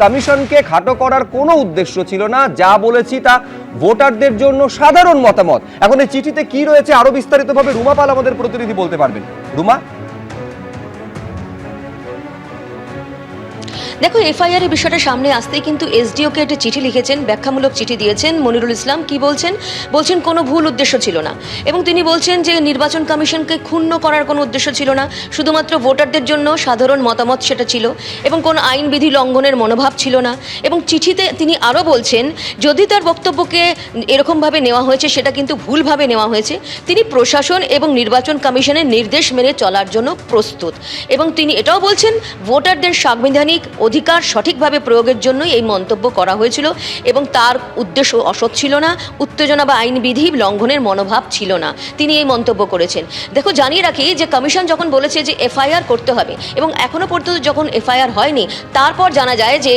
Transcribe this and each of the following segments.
কমিশনকে খাটো করার কোনো উদ্দেশ্য ছিল না, যা বলেছি তা ভোটারদের জন্য সাধারণ মতামত। এখন এই চিঠিতে কি রয়েছে আরো বিস্তারিতভাবে রুমা পাল আমাদের প্রতিনিধি বলতে পারবেন। রুমা, দেখো, এফআইআর এর বিষয়টা সামনে আসতেই কিন্তু এসডিওকে একটা চিঠি লিখেছেন, ব্যাখ্যামূলক চিঠি দিয়েছেন মনিরুল ইসলাম। কি বলছেন? বলছেন কোনো ভুল উদ্দেশ্য ছিল না, এবং তিনি বলছেন যে নির্বাচন কমিশনকে ক্ষুণ্ণ করার কোনো উদ্দেশ্য ছিল না, শুধুমাত্র ভোটারদের জন্য সাধারণ মতামত সেটা ছিল, এবং কোনো আইনবিধি লঙ্ঘনের মনোভাব ছিল না। এবং চিঠিতে তিনি আরও বলছেন, যদি তার বক্তব্যকে এরকমভাবে নেওয়া হয়েছে সেটা কিন্তু ভুলভাবে নেওয়া হয়েছে। তিনি প্রশাসন এবং নির্বাচন কমিশনের নির্দেশ মেনে চলার জন্য প্রস্তুত, এবং তিনি এটাও বলছেন ভোটারদের সাংবিধানিক অধিকার সঠিকভাবে প্রয়োগের জন্যই এই মন্তব্য করা হয়েছিল, এবং তার উদ্দেশ্য অসৎ ছিল না, উত্তেজনা বা আইনবিধি লঙ্ঘনের মনোভাব ছিল না। তিনি এই মন্তব্য করেছেন। দেখো, জানিয়ে রাখি যে কমিশন যখন বলেছে যে এফআইআর করতে হবে, এবং এখনও পর্যন্ত যখন এফআইআর হয়নি, তারপর জানা যায় যে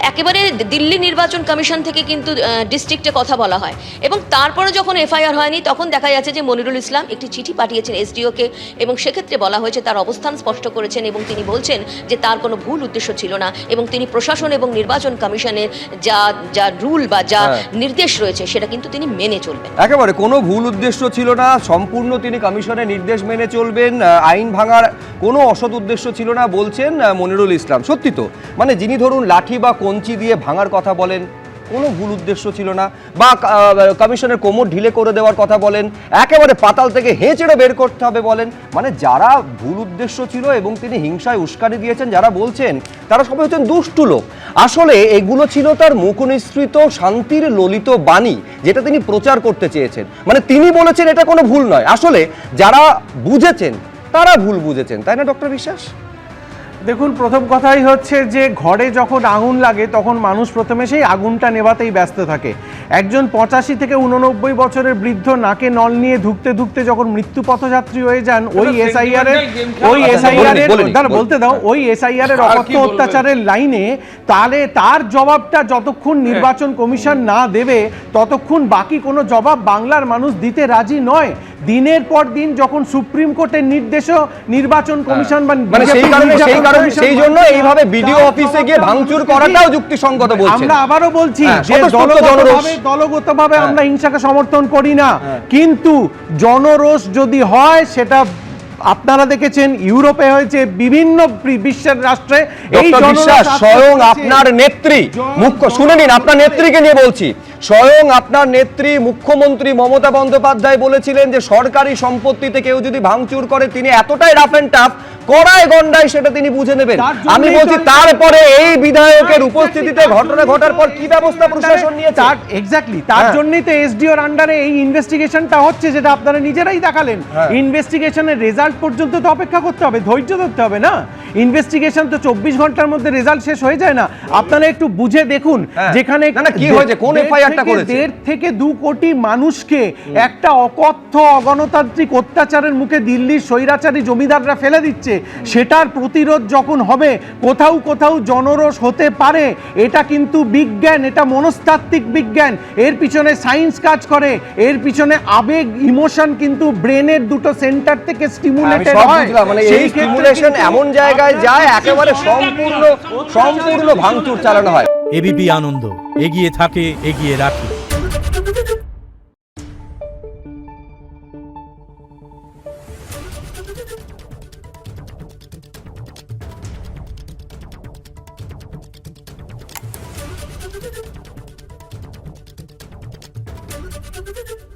একেবারে দিল্লি নির্বাচন কমিশন থেকে কিন্তু ডিস্ট্রিক্টে কথা বলা হয়, এবং তারপরে যখন এফআইআর হয়নি তখন দেখা যাচ্ছে যে মনিরুল ইসলাম একটি চিঠি পাঠিয়েছেন এসডিওকে, এবং সেক্ষেত্রে বলা হয়েছে তার অবস্থান স্পষ্ট করেছেন, এবং তিনি বলছেন যে তার কোনো ভুল উদ্দেশ্য ছিল না, এবং তিনি প্রশাসন এবং নির্বাচন কমিশনের যা রুল বা যা নির্দেশ রয়েছে সেটা কিন্তু তিনি মেনে চলবেন। একেবারে কোনো ভুল উদ্দেশ্য ছিল না, সম্পূর্ণ তিনি কমিশনের নির্দেশ মেনে চলবেন, আইন ভাঙার কোনো অসৎ উদ্দেশ্য ছিল না বলছেন মনিরুল ইসলাম। সত্যি তো, মানে যিনি ধরুন লাঠি বা কঞ্চি দিয়ে ভাঙার কথা বলেন, কোনো ভুল উদ্দেশ্য ছিল না, বা কমিশনের কোমর ঢিলে করে দেওয়ার কথা বলেন, একেবারে পাতাল থেকে হেঁচড়ে বের করতে হবে বলেন, মানে যারা ভুল উদ্দেশ্য ছিল এবং তিনি হিংসায় উস্কানি দিয়েছেন যারা বলছেন, তারা সবাই হচ্ছেন দুষ্টু লোক। আসলে এগুলো ছিল তার মুখনিসৃত শান্তির ললিত বাণী, যেটা তিনি প্রচার করতে চেয়েছেন। মানে তিনি বলেছেন এটা কোনো ভুল নয়, আসলে যারা বুঝেছেন তারা ভুল বুঝেছেন, তাই না ডক্টর বিশ্বাস? দেখুন, প্রথম কথাই হচ্ছে যে ঘরে যখন আগুন লাগে তখন মানুষ প্রথমে সেই আগুনটা নেভাতেই ব্যস্ত থাকে। একজন 85 থেকে 89 বছরের বৃদ্ধ নাকে নল নিয়ে ধুকতে ধুকতে যখন মৃত্যু পথযাত্রী হয়ে যান, ওই এসআইআর এর অকথ্য অত্যাচারের লাইনে, তাহলে তার জবাবটা যতক্ষণ নির্বাচন কমিশন না দেবে ততক্ষণ বাকি কোনো জবাব বাংলার মানুষ দিতে রাজি নয়। দিনের পর দিন যখন সুপ্রিম কোর্টের নির্দেশও নির্বাচন কমিশন সেই জন্য এইভাবে বিডিও অফিসে গিয়ে ভাঙচুর করাটাও যুক্তিসঙ্গত বলছেন। আমরা আবারও বলছি যে দলগতভাবে আমরা হিংসাকে সমর্থন করি না, কিন্তু জনরোষ যদি হয়, সেটা আপনারা দেখেছেন ইউরোপে হয়েছে, বিভিন্ন বিশ্বের রাষ্ট্রে। এই জনরোষ স্বয়ং আপনার নেত্রী, শুনে নিন, আপনার নেত্রীকে নিয়ে বলছি, স্বয়ং আপনার নেত্রী মুখ্যমন্ত্রী মমতা বন্দ্যোপাধ্যায় বলেছিলেন যে সরকারি সম্পত্তিতে কেউ যদি ভাঙচুর করে তিনি এতটাই রাফ এন্ড টাফ, কড়ায় গন্ডায় সেটা তিনি বুঝে নেবেন। আমি বলছি তারপরে এই বিধায়কের উপস্থিতিতে ঘটনা ঘটার পর কি ব্যবস্থা প্রশাসন নিয়েছে? এক্স্যাক্টলি তার জন্যই তো এসডিওর আন্ডারে এই ইনভেস্টিগেশনটা হচ্ছে, যেটা আপনারা নিজেরাই দেখালেন। ইনভেস্টিগেশনের রেজাল্ট পর্যন্ত তো অপেক্ষা করতে হবে, ধৈর্য ধরতে হবে না। ইনভেস্টিগেশন তো 24 ঘন্টার মধ্যে রেজাল্ট শেষ হয়ে যায় না। আপনারা একটু বুঝে দেখুন, যেখানে কি হয়েছে, কোন এফআইআরটা করেছে। 1.5 থেকে 2 কোটি মানুষকে একটা অকথ্য অগণতান্ত্রিক অত্যাচারের মুখে দিল্লির স্বৈরাচারী জমিদাররা ফেলে দিচ্ছে, সেটার প্রতিরোধ যখন হবে, কোথাও কোথাও জনরোষ হতে পারে। এটা কিন্তু বিজ্ঞান, এটা মনস্তাত্ত্বিক বিজ্ঞান, এর পিছনে সায়েন্স কাজ করে, এর পিছনে আবেগ, ইমোশন কিন্তু ব্রেনের দুটো সেন্টার থেকে স্টিমুলেটেড হয়। মানে এই স্টিমুলেশন এমন জায়গায় যায় একেবারে সম্পূর্ণ ভাঙচুর চালানো হয়। এবিপি আনন্দ, এগিয়ে থাকে, এগিয়ে রাখে। Thank you.